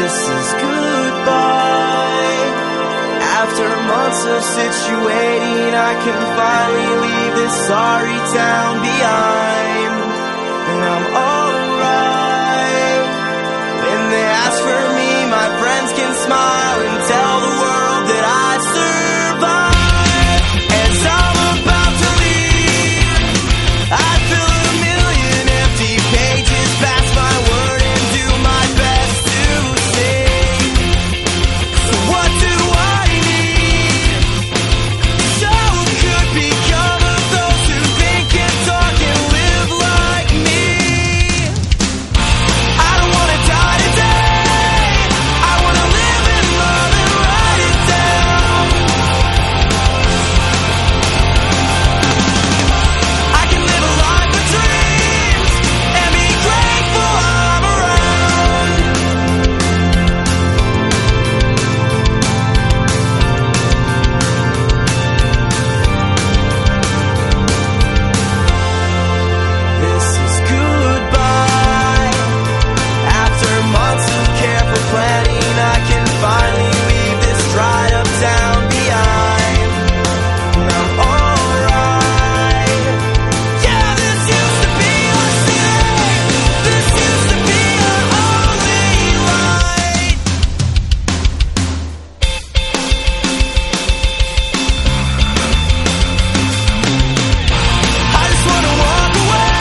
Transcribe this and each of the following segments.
This is goodbye. After months of situating, I can finally leave this sorry town behind. And I'm alright. When they ask for me, my friends can smile and tell the world that I survived. As I'm about to leave, I fill a million empty pages, pass my word and do my best to sing. So what do I need? So could become of those who think and talk and live like me. I don't wanna die today. I wanna live and love and write it down. I can live a life of dreams and be grateful I'm around. This is goodbye. After months of careful planning, I can finally leave this dried up town behind. And I'm alright. Yeah, this used to be our city. This used to be our only light. I just wanna walk away.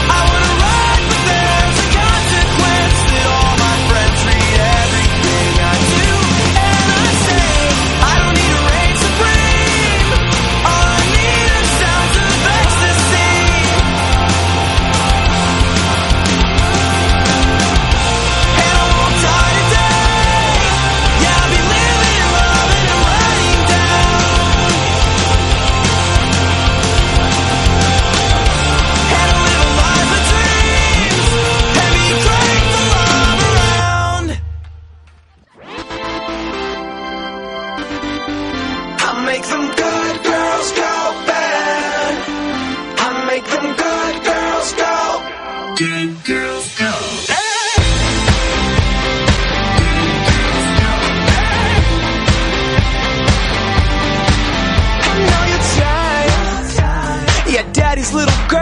I wanna ride, but there's a consequence that all my friends read everything I do and I say. I don't need to reign supreme. All I need are sounds of ecstasy. And I won't die today. Yeah, I'll be living, loving, and writing down. And I'll live a life of dreams and be grateful I'm around. I make them good girls go bad. I make them good girls go. Good girls go. I know you're tired. Yeah, daddy's little girl